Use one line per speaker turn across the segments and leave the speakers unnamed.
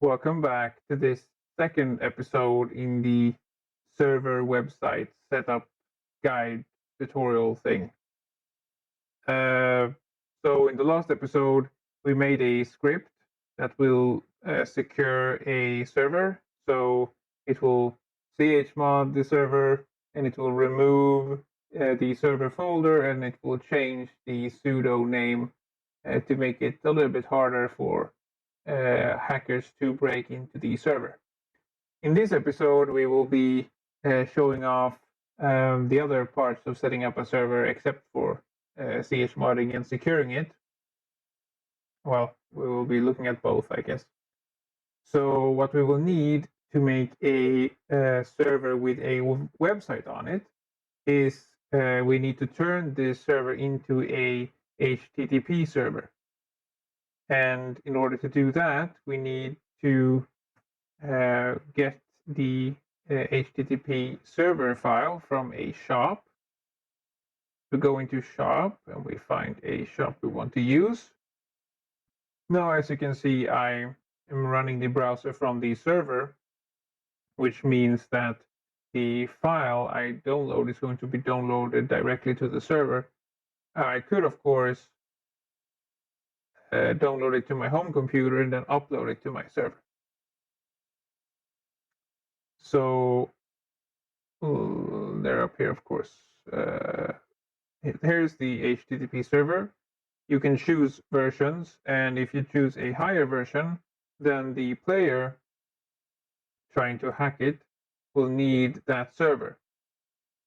Welcome back to this second episode in the server website setup guide tutorial thing. Uh, so, in the last episode, we made a script that will secure a server. So, it will chmod the server and it will remove the server folder and it will change the sudo name to make it a little bit harder for hackers to break into the server. In this episode, we will be showing off the other parts of setting up a server except for chmodding and securing it. Well, we will be looking at both, I guess. So what we will need to make a server with a website on it is we need to turn this server into a HTTP server. And in order to do that, we need to get the HTTP server file from a shop. We go into shop and we find a shop we want to use. Now, as you can see, I am running the browser from the server, which means that the file I download is going to be downloaded directly to the server. I could, of course, download it to my home computer and then upload it to my server. So they're up here, of course. Here's the HTTP server. You can choose versions, and if you choose a higher version, then the player trying to hack it will need that server.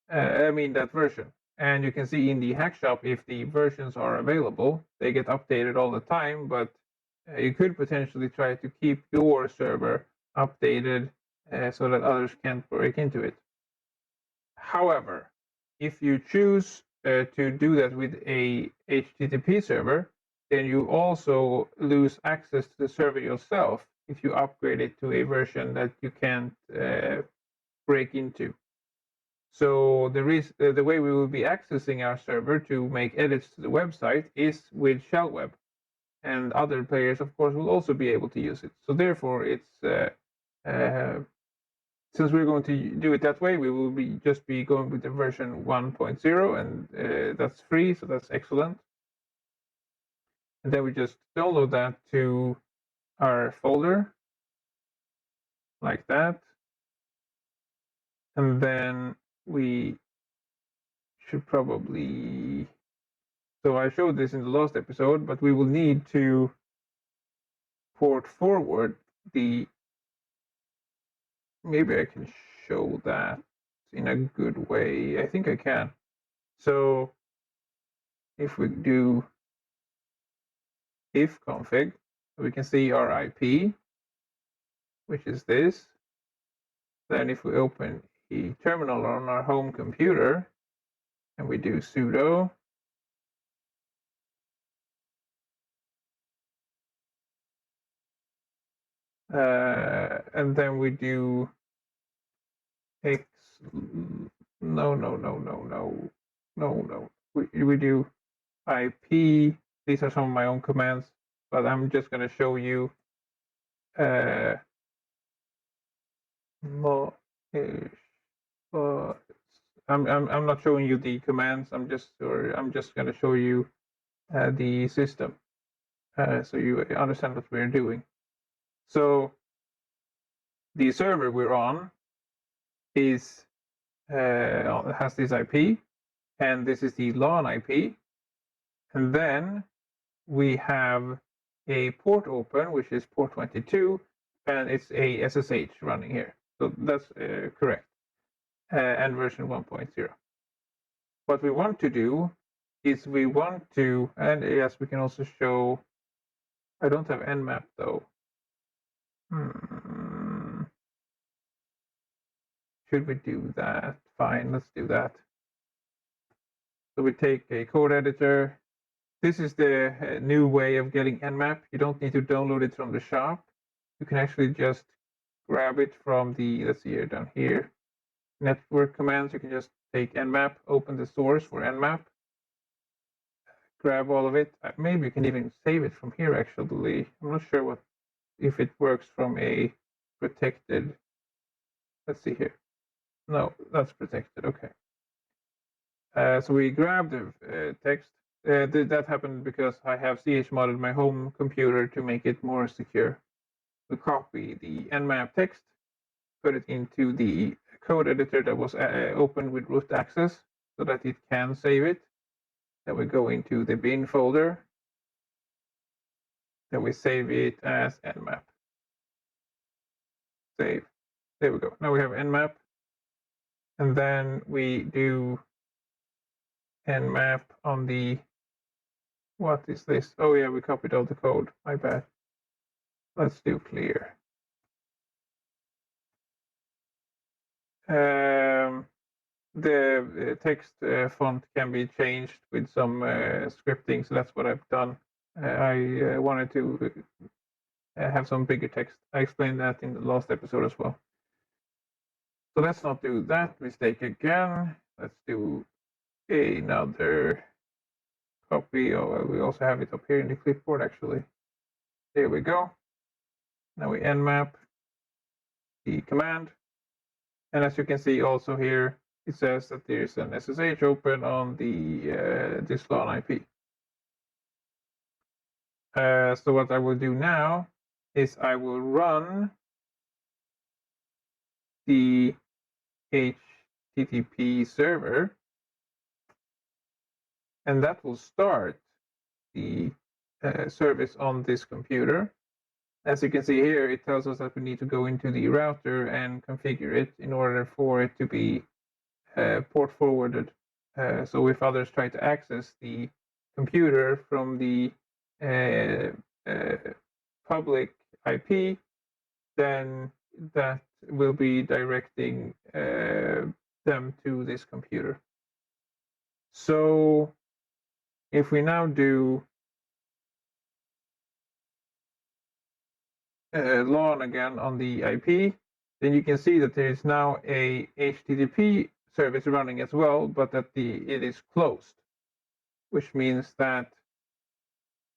That version. And you can see in the hack shop if the versions are available. They get updated all the time, but you could potentially try to keep your server updated so that others can't break into it. However, if you choose to do that with a HTTP server, then you also lose access to the server yourself if you upgrade it to a version that you can't break into. So the way we will be accessing our server to make edits to the website is with shell web, and other players, of course, will also be able to use it. So therefore, it's since we're going to do it that way, we will just be going with the version 1.0, and that's free, so that's excellent. And then we just download that to our folder, like that. And then we should probably, so I showed this in the last episode, but we will need to port forward the, maybe I can show that in a good way. I think I can. So if we do ifconfig, we can see our IP, which is this. Then if we open a terminal on our home computer and we do sudo and then we do x, no, we do IP. These are some of my own commands, but I'm just going to show you I'm not showing you the commands. I'm just going to show you the system so you understand what we're doing. So the server we're on is has this IP, and this is the LAN IP, and then we have a port open, which is port 22, and it's a SSH running here. So that's correct, and version 1.0. What we want to do is we want to, and yes, we can also show, I don't have nmap though. Should we do that? Fine, let's do that. So we take a code editor. This is the new way of getting nmap. You don't need to download it from the shop. You can actually just grab it from the, let's see here, down here, network commands. You can just take nmap, open the source for nmap, grab all of it. Maybe you can even save it from here, actually. I'm not sure what if it works from a protected. Let's see here. No, that's protected. Okay. So we grab the text. That happened because I have chmoded my home computer to make it more secure. We copy the nmap text, put it into the code editor that was opened with root access so that it can save it. Then we go into the bin folder. Then we save it as nmap. Save. There we go. Now we have nmap. And then we do nmap on the, what is this? Oh yeah, we copied all the code. My bad. Let's do clear. The text font can be changed with some scripting, so that's what I've done. I wanted to have some bigger text. I explained that in the last episode as well. So let's not do that mistake again. Let's do another copy. Oh, we also have it up here in the clipboard actually. There we go. Now we nmap the command. And as you can see also here, it says that there's an SSH open on the this LAN IP. So what I will do now is I will run the HTTP server, and that will start the service on this computer. As you can see here, it tells us that we need to go into the router and configure it in order for it to be port forwarded. So if others try to access the computer from the public IP, then that will be directing them to this computer. So if we now do LAN again on the IP, then you can see that there is now a HTTP service running as well, but that it is closed, which means that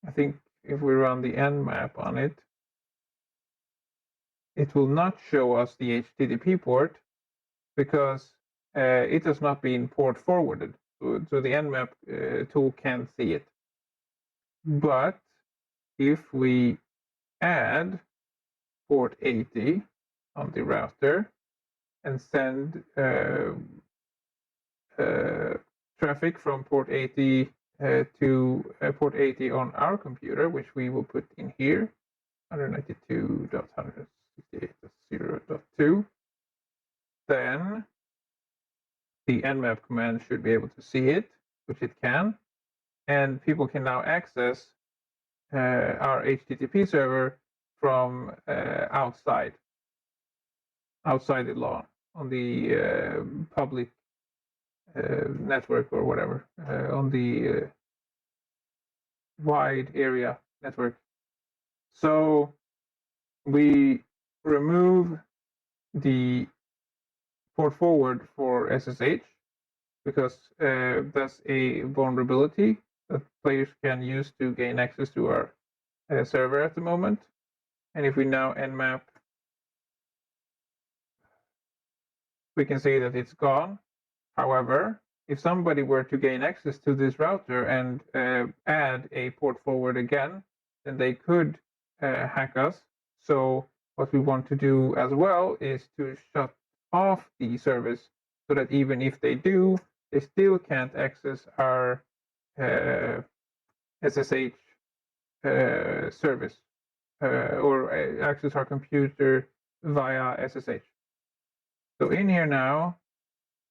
I think if we run the nmap on it, it will not show us the HTTP port because it has not been port forwarded. So the nmap tool can't see it. But if we add port 80 on the router and send traffic from port 80 to port 80 on our computer, which we will put in here, 192.168.0.2, then the nmap command should be able to see it, which it can, and people can now access our HTTP server from outside the LAN on the public network or whatever, on the wide area network. So we remove the port forward for SSH because that's a vulnerability that players can use to gain access to our server at the moment. And if we now nmap, we can see that it's gone. However, if somebody were to gain access to this router and add a port forward again, then they could hack us. So what we want to do as well is to shut off the service so that even if they do, they still can't access our SSH service or access our computer via SSH. So in here now,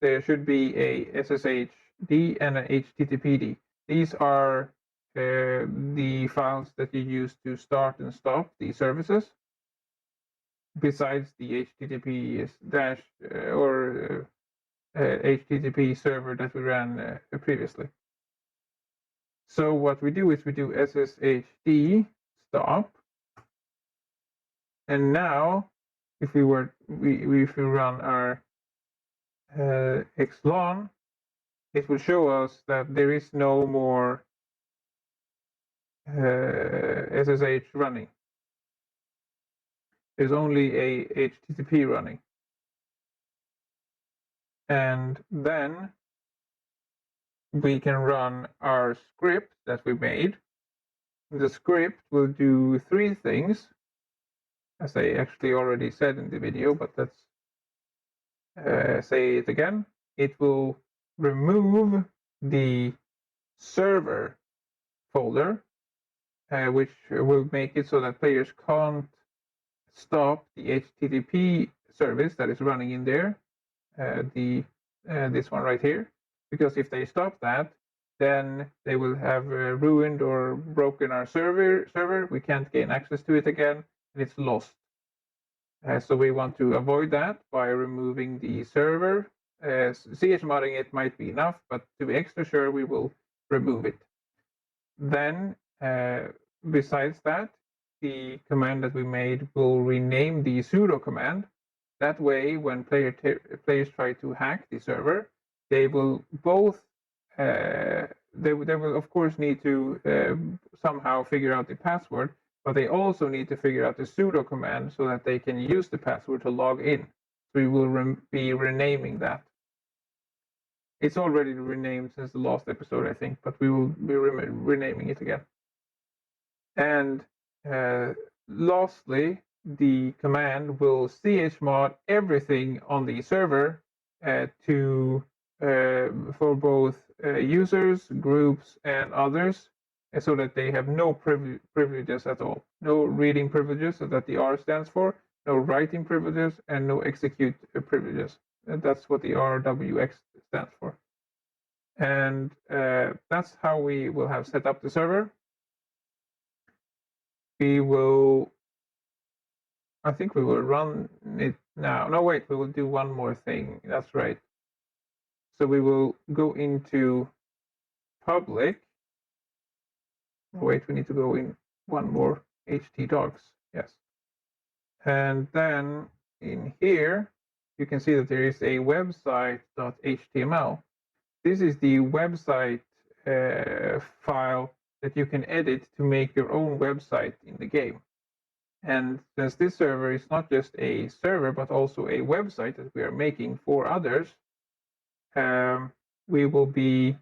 there should be a SSHD and an HTTPD. These are the files that you use to start and stop the services, besides the HTTP dash or HTTP server that we ran previously. So what we do is we do SSHD stop, and now if we run our xlan, it will show us that there is no more SSH running. There's only a HTTP running. And then we can run our script that we made. The script will do three things, as I actually already said in the video, but let's say it again. It will remove the server folder, which will make it so that players can't stop the HTTP service that is running in there, this one right here, because if they stop that, then they will have ruined or broken our server. We can't gain access to it again, and it's lost. So we want to avoid that by removing the server. chmodding it might be enough, but to be extra sure, we will remove it. Then, besides that, the command that we made will rename the sudo command. That way, when players try to hack the server, they will both they will of course need to somehow figure out the password, but they also need to figure out the sudo command so that they can use the password to log in. So we will be renaming that. It's already renamed since the last episode, I think, but we will be renaming it again. And lastly, the command will chmod everything on the server for both users, groups, and others, so that they have no privileges at all. No reading privileges, so that the R stands for, no writing privileges, and no execute privileges. And that's what the RWX stands for. And that's how we will have set up the server. I think we will run it now. No, wait, we will do one more thing. That's right. So we will go into public. Wait, we need to go in one more htdocs. Yes. And then in here, you can see that there is a website.html. This is the website file that you can edit to make your own website in the game. And since this server is not just a server, but also a website that we are making for others, we will be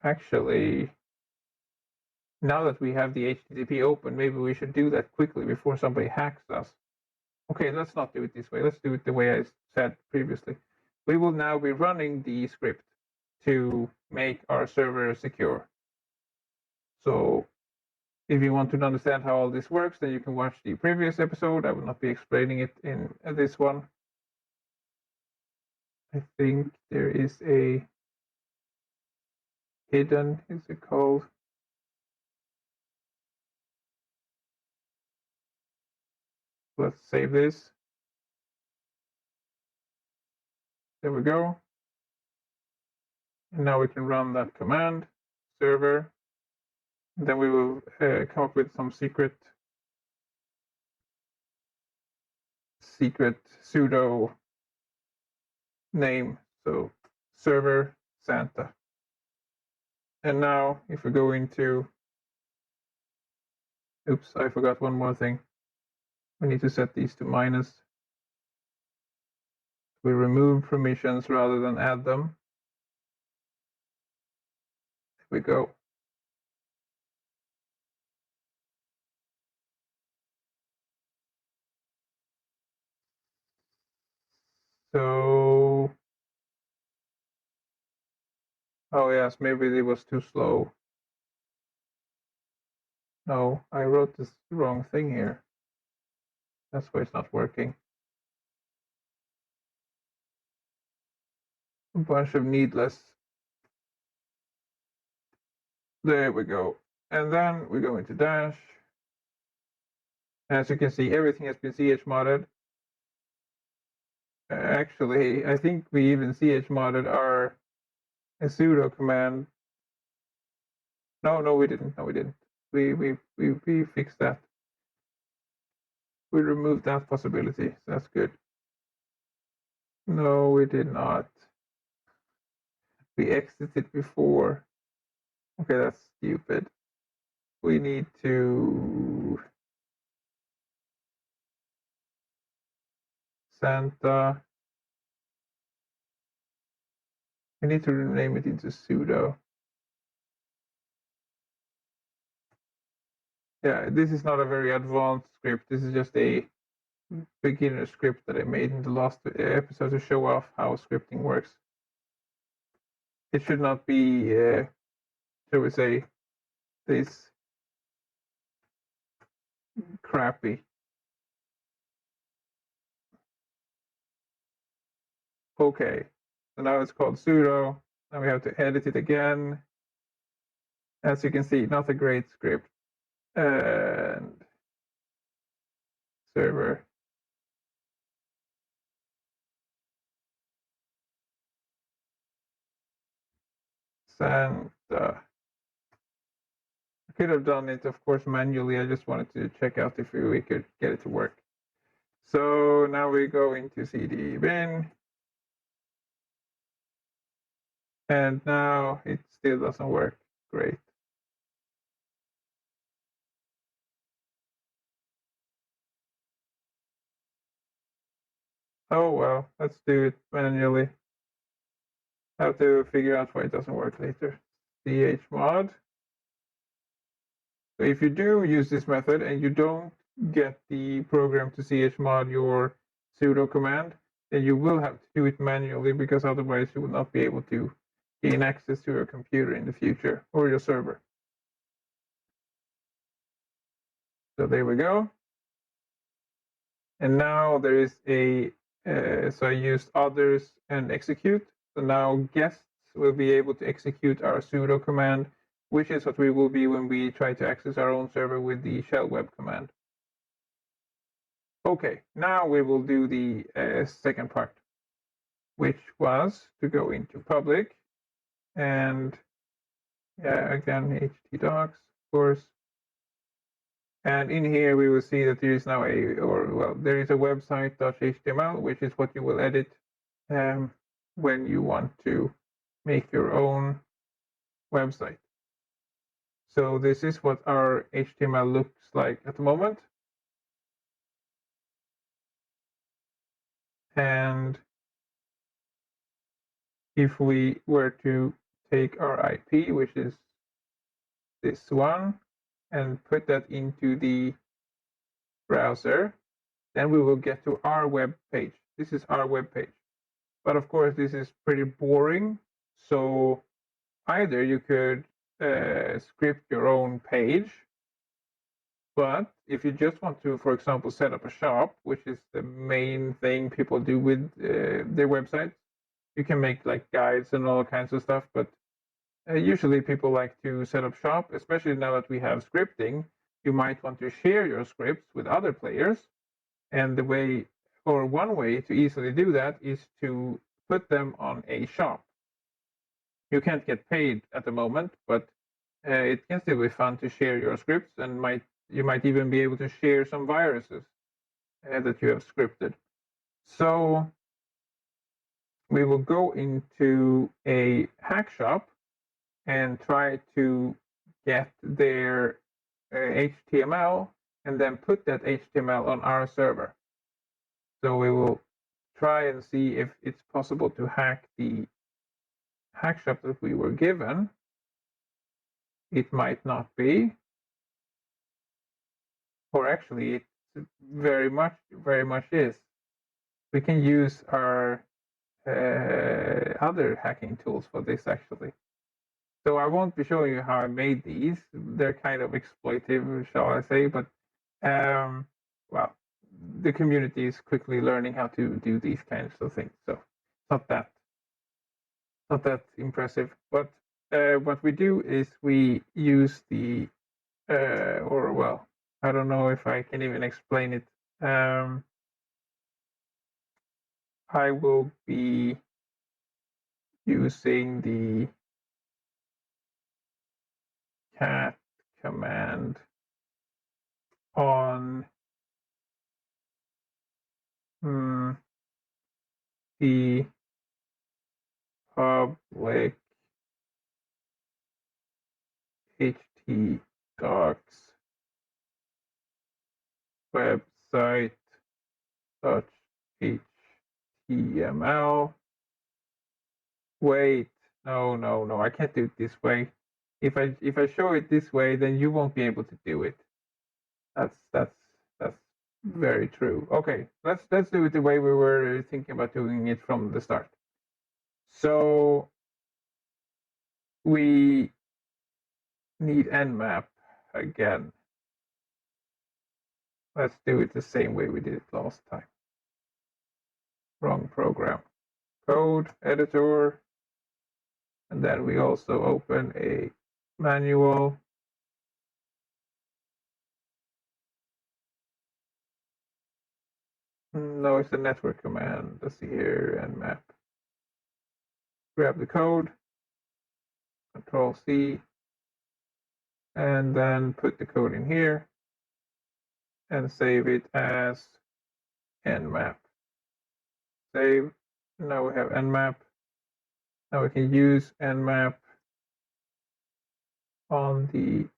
actually, now that we have the HTTP open, maybe we should do that quickly before somebody hacks us. Okay, let's not do it this way. Let's do it the way I said previously. We will now be running the script to make our server secure. So if you want to understand how all this works, then you can watch the previous episode. I will not be explaining it in this one. I think there is a hidden, is it called? Let's save this. There we go. And now we can run that command, server. And then we will come up with some secret sudo name. So server Santa. And now if we go into, oops, I forgot one more thing. We need to set these to minus. We remove permissions rather than add them. There we go. So, oh yes, maybe it was too slow. No, I wrote this wrong thing here. That's why it's not working. A bunch of needless. There we go. And then we go into dash. As you can see, everything has been chmodded. Actually, I think we even chmodded our sudo command. No, we didn't. No, we didn't. We fixed that. We removed that possibility. So that's good. No, we did not. We exited before. Okay, that's stupid. We need to Santa. I need to rename it into sudo. Yeah, this is not a very advanced script. This is just a beginner script that I made in the last episode to show off how scripting works. It should not be, shall we say, this crappy. Okay, so now it's called sudo. Now we have to edit it again. As you can see, not a great script. And server. Santa. I could have done it, of course, manually. I just wanted to check out if we could get it to work. So now we go into cd bin. And now it still doesn't work. Great. Oh well, let's do it manually. Have to figure out why it doesn't work later. chmod. So if you do use this method and you don't get the program to chmod your sudo command, then you will have to do it manually, because otherwise you will not be able to gain access to your computer in the future, or your server. So there we go. And now there is a, so I used others and execute. So now guests will be able to execute our sudo command, which is what we will be when we try to access our own server with the shell web command. Okay, now we will do the second part, which was to go into public and again htdocs, of course. And in here we will see that there is now there is a website.html, which is what you will edit when you want to make your own website. So this is what our HTML looks like at the moment. And if we were to take our IP, which is this one, and put that into the browser, then we will get to our web page. This is our web page. But of course, this is pretty boring. So either you could script your own page, but if you just want to, for example, set up a shop, which is the main thing people do with their websites, you can make like guides and all kinds of stuff. But usually people like to set up shop, especially now that we have scripting. You might want to share your scripts with other players. And the way, or one way to easily do that, is to put them on a shop. You can't get paid at the moment, but it can still be fun to share your scripts, and you might even be able to share some viruses that you have scripted. So we will go into a hack shop and try to get their HTML and then put that HTML on our server. So we will try and see if it's possible to hack the hack shop that we were given. It might not be, or actually it very much is. We can use our other hacking tools for this actually. So I won't be showing you how I made these. They're kind of exploitive, shall I say, but well, the community is quickly learning how to do these kinds of things. So not that impressive. But what we do is we use the or well, I don't know if I can even explain it. I will be using the cat command on the public htdocs website HTML. Wait, no, I can't do it this way. If I show it this way, then you won't be able to do it. That's very true. Okay, let's do it the way we were thinking about doing it from the start. So we need nmap again. Let's do it the same way we did it last time. Wrong program. Code editor. And then we also open a manual. No, it's the network command. Let's see here, nmap. Grab the code, Control C, and then put the code in here and save it as nmap. Save. Now we have nmap. Now we can use nmap on the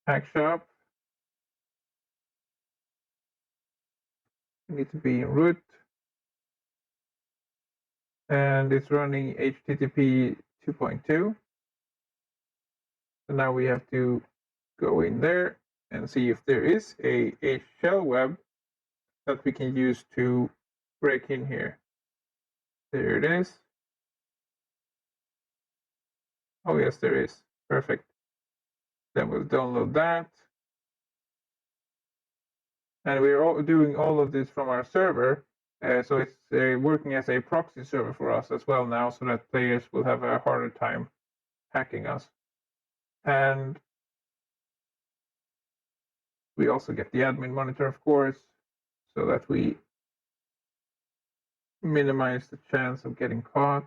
Hackshop. We need to be in root. And it's running HTTP 2.2. So now we have to go in there and see if there is a shell web that we can use to break in here. There it is. Oh yes, there is. Perfect. Then we'll download that. And we're doing all of this from our server. So it's working as a proxy server for us as well now, so that players will have a harder time hacking us. And we also get the admin monitor, of course, so that we minimize the chance of getting caught.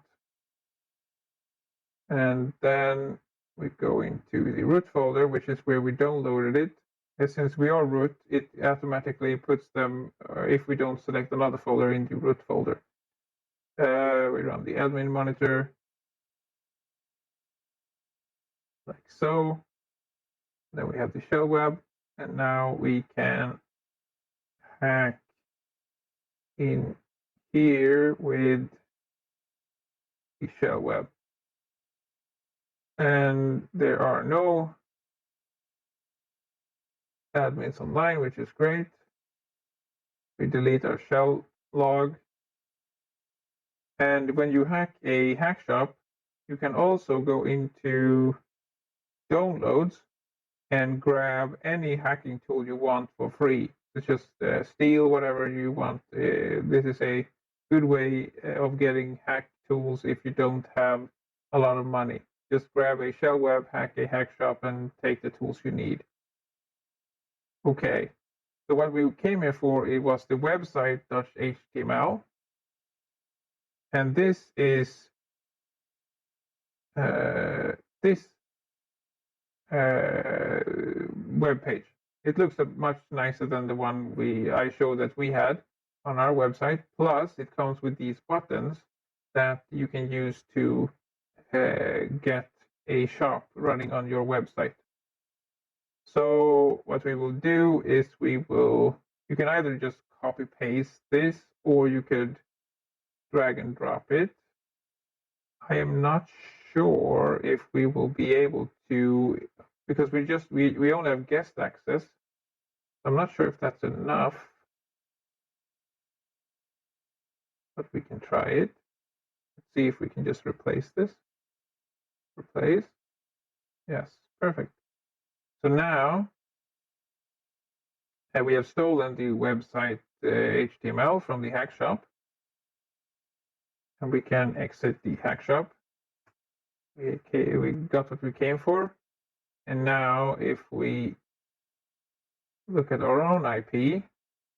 And then we go into the root folder, which is where we downloaded it. And since we are root, it automatically puts them, if we don't select another folder, in the root folder. We run the admin monitor, like so. Then we have the shell web, and now we can hack in here with the shell web. And there are no admins online, which is great. We delete our shell log. And when you hack a Hackshop, you can also go into downloads and grab any hacking tool you want for free. It's just steal whatever you want. This is a good way of getting hack tools if you don't have a lot of money. Just grab a shell web, hack a Hackshop, and take the tools you need. Okay, so what we came here for, it was the website.html. And this is this web page. It looks much nicer than the one I showed that we had on our website. Plus, it comes with these buttons that you can use to get a shop running on your website. So what we will do is you can either just copy paste this, or you could drag and drop it. I am not sure if we will be able to, because we only have guest access. I'm not sure if that's enough, but we can try it. Let's see if we can just replace this. Replace. Yes, perfect. So now we have stolen the website HTML from the Hackshop, and we can exit the Hackshop. We got what we came for, and now if we look at our own IP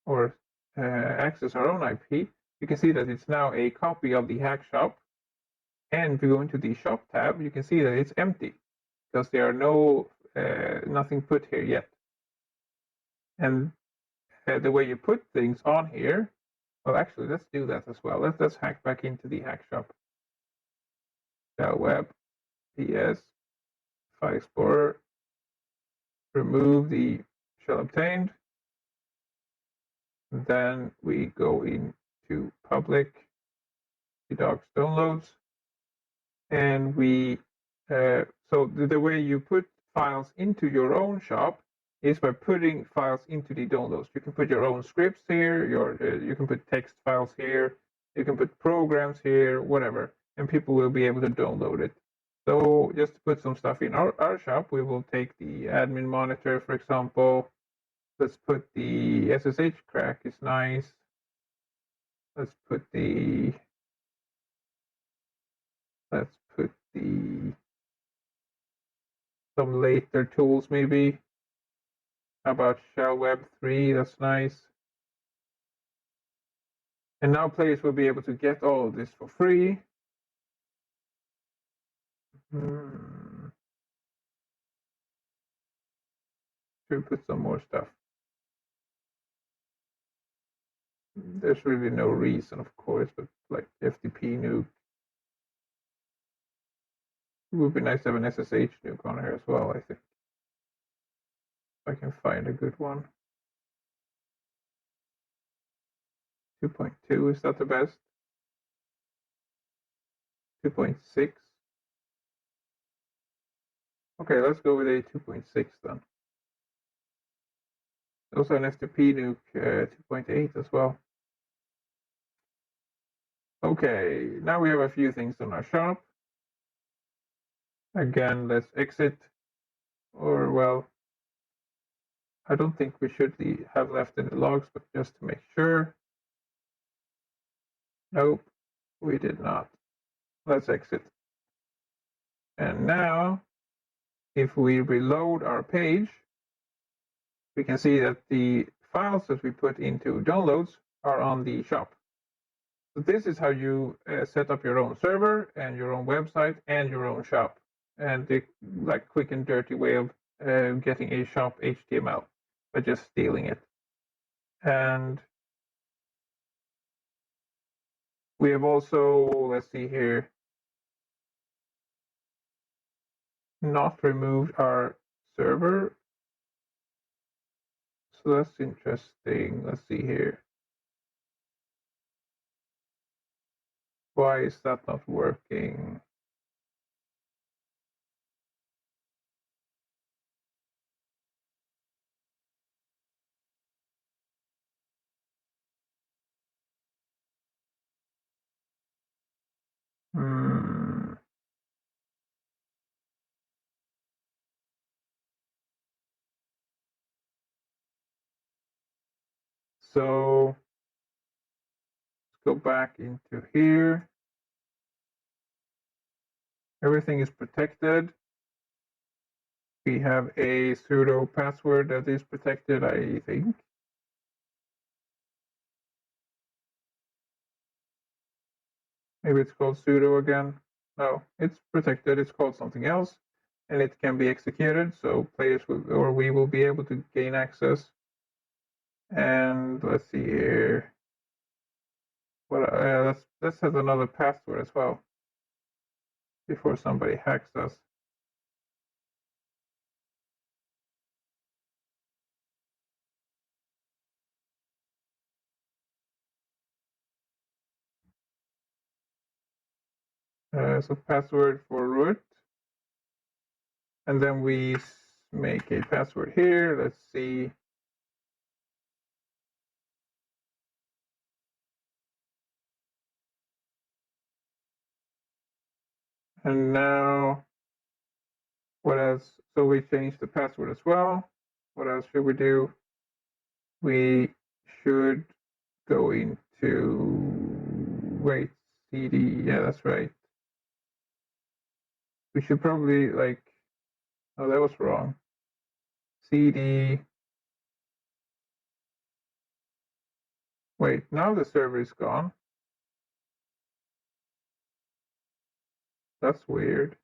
or access our own IP, you can see that it's now a copy of the Hackshop. And if you go into the shop tab, you can see that it's empty because there are nothing put here yet. And the way you put things on here, well, actually, let's do that as well. Let's hack back into the Hackshop. Shell web, PS, File Explorer, remove the shell obtained. Then we go into public, the docs downloads, and we so the way you put files into your own shop is by putting files into the downloads. You can put your own scripts here, you can put text files here, you can put programs here, whatever, and people will be able to download it. So just to put some stuff in our shop, we will take the admin monitor, for example. Let's put the SSH crack is nice. Let's put the some later tools maybe. How about Shell Web 3? That's nice. And now players will be able to get all of this for free. Should put some more stuff. There's really no reason, of course, but like FTP nuke. It would be nice to have an SSH nuke on here as well, I think. If I can find a good one. 2.2, is that the best? 2.6? Okay, let's go with a 2.6 then. Also an FTP nuke 2.8 as well. Okay, now we have a few things on our shop. Again, let's exit. Or, well, I don't think we should have left any logs, but just to make sure. Nope, we did not. Let's exit. And now, if we reload our page, we can see that the files that we put into downloads are on the shop. So this is how you set up your own server and your own website and your own shop. And the quick and dirty way of getting a shop HTML by just stealing it. And we have also, let's see here, not removed our server. So that's interesting. Let's see here. Why is that not working? So let's go back into here. Everything is protected. We have a sudo password that is protected, I think. Maybe it's called sudo again. No, it's protected. It's called something else, and it can be executed. So players will, or we will be able to gain access. And let's see here. Well, let's have another password as well before somebody hacks us. So password for root, and then we make a password here. Let's see. And now, what else? So we changed the password as well. What else should we do? We should go into, wait, CD. Yeah, that's right. We should probably oh, that was wrong. CD. Wait, now the server is gone. That's weird.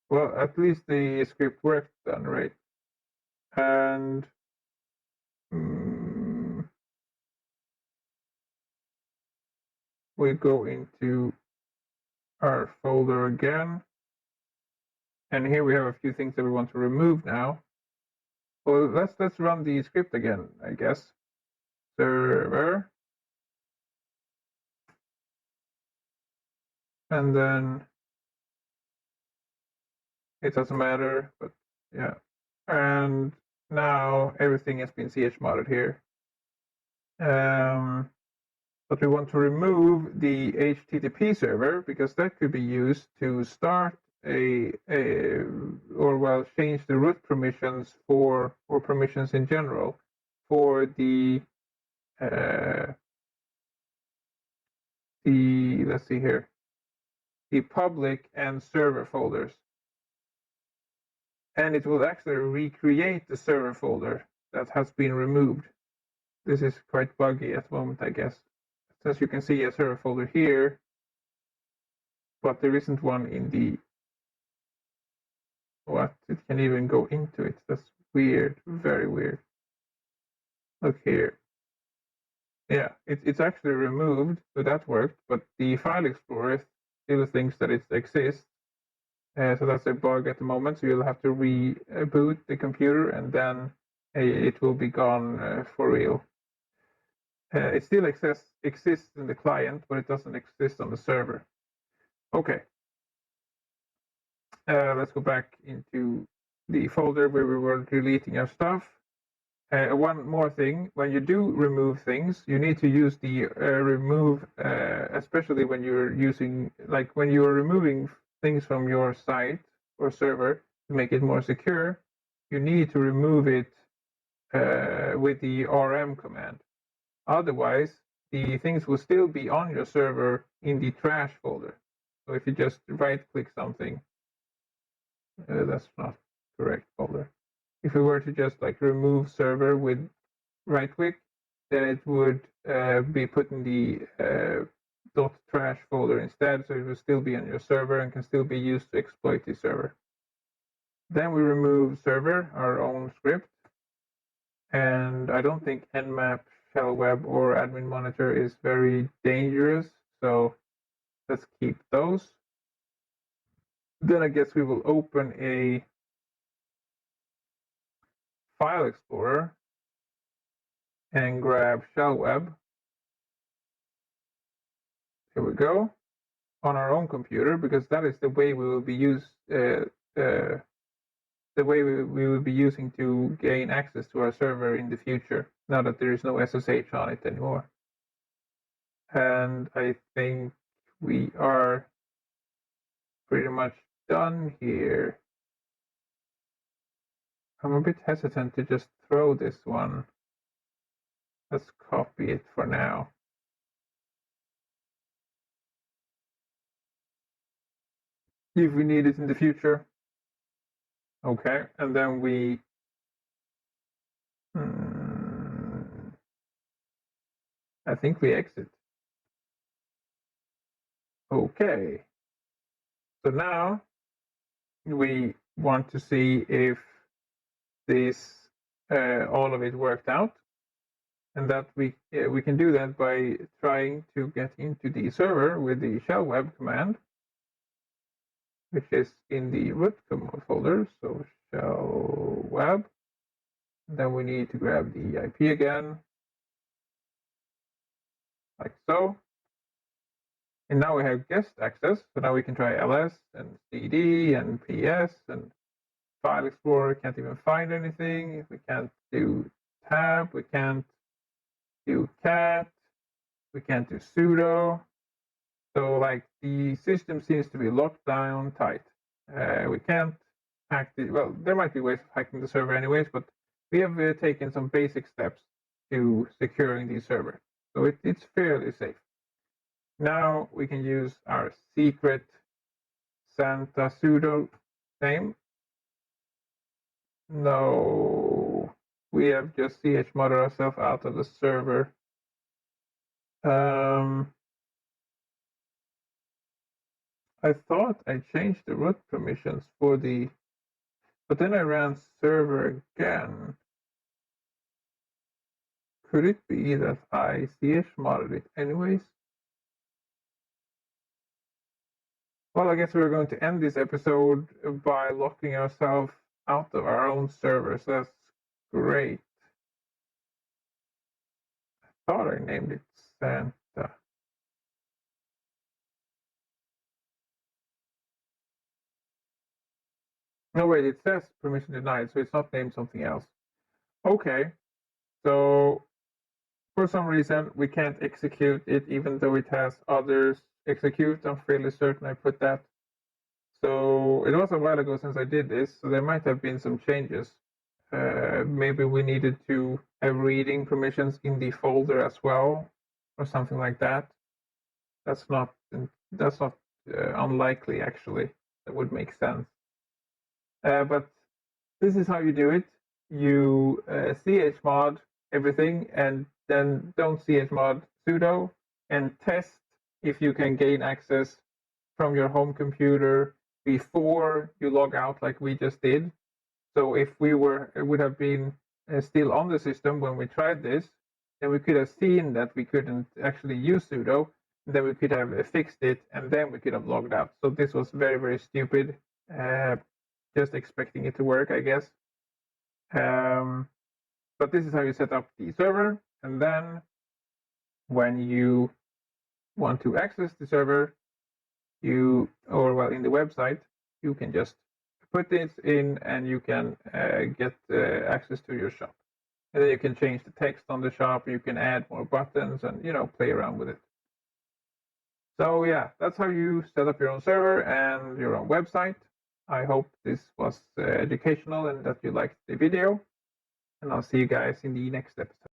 Well, at least the script worked then, right? And we go into our folder again. And here we have a few things that we want to remove now. Well, let's run the script again, I guess. server. And then it doesn't matter, but yeah. And now everything has been chmodded here. But we want to remove the HTTP server because that could be used to start change the root permissions or permissions in general for the let's see here, the public and server folders. And it will actually recreate the server folder that has been removed. This is quite buggy at the moment, I guess. Since you can see a server folder here, but there isn't one in the it can even go into it. That's weird, very weird. Look here. Yeah, it's actually removed, so that worked, but the file explorer still thinks that it exists. So that's a bug at the moment, so you'll have to reboot the computer and then it will be gone for real. It still exists in the client, but it doesn't exist on the server. Okay. Let's go back into the folder where we were deleting our stuff. One more thing, when you do remove things, you need to use the remove, especially when you're using, like when you're removing things from your site or server to make it more secure, you need to remove it with the rm command. Otherwise, the things will still be on your server in the trash folder. So if you just right-click something, that's not correct folder. If we were to just like remove server with right-click, then it would be put in the .trash folder instead, so it will still be on your server and can still be used to exploit the server. Then we remove server, our own script, and I don't think nmap, shell web, or admin monitor is very dangerous, so let's keep those. Then I guess we will open a file explorer and grab shell web. Here we go, on our own computer, because that is the way we will be using to gain access to our server in the future, now that there is no SSH on it anymore. And I think we are pretty much done here. I'm a bit hesitant to just throw this one. Let's copy it for now. If we need it in the future. Okay, and then we I think we exit. Okay, so now we want to see if this all of it worked out, and that we can do that by trying to get into the server with the shell web command, which is in the root folder. So shell web. Then we need to grab the IP again, like so. And now we have guest access, so now we can try ls and cd and ps and file explorer. Can't even find anything. We can't do tab, we can't do cat, we can't do sudo. So like the system seems to be locked down tight. We can't hack it. Well, there might be ways of hacking the server anyways, but we have taken some basic steps to securing the server. So it's fairly safe. Now we can use our secret Santa sudo name. No, we have just chmodded ourselves out of the server. I thought I changed the root permissions for the, but then I ran server again. Could it be that I chmodded it anyways? Well, I guess we're going to end this episode by locking ourselves out of our own server, so that's great. thought I named it Santa. No, wait, it says permission denied, so it's not named something else. Okay, so for some reason we can't execute it even though it has others execute. I'm fairly certain I put that. So it was a while ago since I did this, so there might have been some changes. Maybe we needed to have reading permissions in the folder as well, or something like that. That's not unlikely actually. That would make sense. But this is how you do it. You chmod everything, and then don't chmod sudo, and test if you can gain access from your home computer before you log out, like we just did. So if we would have been still on the system when we tried this, then we could have seen that we couldn't actually use sudo. Then we could have fixed it, and then we could have logged out. So this was very, very stupid. Just expecting it to work, I guess. But this is how you set up the server, and then when you want to access the server, in the website, you can just put this in, and you can get access to your shop. And then you can change the text on the shop. You can add more buttons, and play around with it. So yeah, that's how you set up your own server and your own website. I hope this was educational and that you liked the video. And I'll see you guys in the next episode.